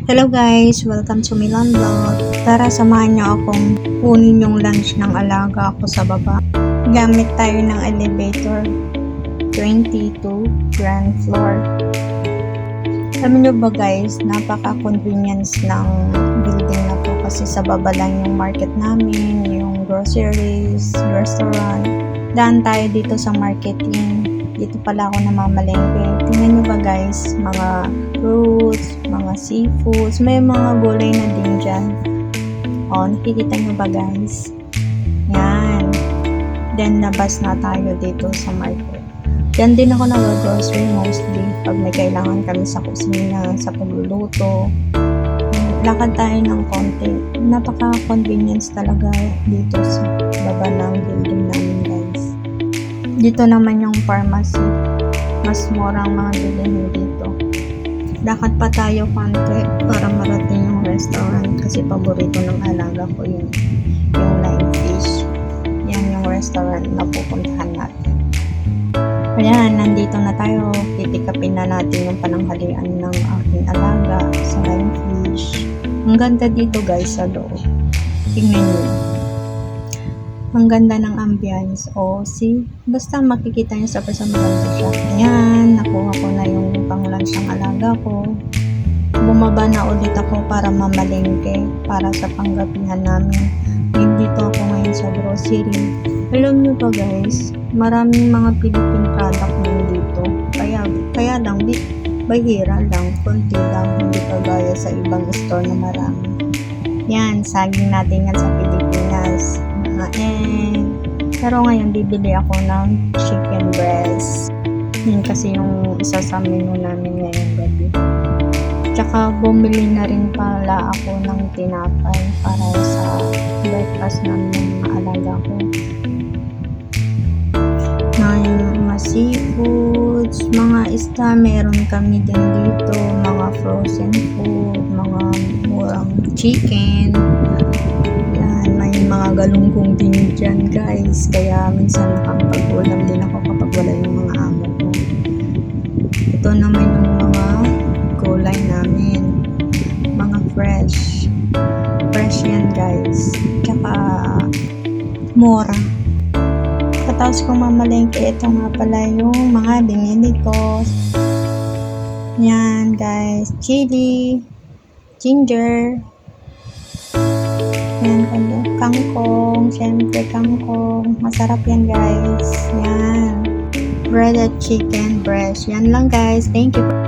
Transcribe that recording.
Hello guys! Welcome to Milan Vlog. Tara, samahan niyo akong kunin yung lunch ng alaga ko sa baba. Gamit tayo ng elevator 22 ground floor. Alam niyo ba guys, napaka-convenience ng building na to kasi sa baba lang yung market namin, yung groceries, restaurant. Daan tayo dito sa marketing. Dito pala ako namamalengke. Tingnan nyo ba guys, mga fruits, mga seafoods, may mga gulay na din dyan. O, nakikita nyo ba guys? Yan. Then, nabas na tayo dito sa market. Yan din ako nag-grocery mostly pag may kailangan kami sa kusina, sa pagluluto. Lakad tayo ng konti. Napaka-convenience talaga dito sa baba ng building namin guys. Dito naman yung pharmacy. Mas murang mga bilihin dito. Lakad pa tayo konti para marating yung restaurant kasi paborito ng alaga ko yung Line Fish. Yan yung restaurant na pupuntahan natin. Ayan, nandito na tayo. Pitikapin na natin yung pananghalian ng aking alaga sa Line Fish. Ang ganda dito guys sa loob. Tingnan nyo. Ang ganda ng ambience. See? Basta makikita nyo sa maganda siya. Ayan, nakuha ko na yung pang-lunch ng alaga ko. Bumaba na ulit ako para mamalengke para sa panggabihan namin. Dito ako ngayon sa grocery. Alam nyo ba guys, maraming mga Philippine product din dito. Kaya lang, bahira lang, konti lang, hindi kagaya sa ibang store na marami. Yan, saging natin yan sa Pilipinas. Pero ngayon bibili ako ng chicken breast. Yun kasi yung isa sa menu namin ngayong gabi. Tsaka bumili na rin pala ako ng tinapay para sa breakfast namin ng mga alaga ko. Mga seafoods, mga isda, meron kami din dito, mga frozen food, mga murang chicken. May mga galunggong din dyan guys, kaya minsan nakapag-ulam din ako kapag wala yung mga amo ko. Ito naman yung mga gulay namin, mga fresh yan guys, tsaka mura. Katapos kong mamalengke, ito nga pala yung mga binili ko. Yan guys, chili, ginger, yan, kangkong, syempre kangkong. Masarap yan guys. Yan. Breaded chicken breast. Yan lang guys. Thank you.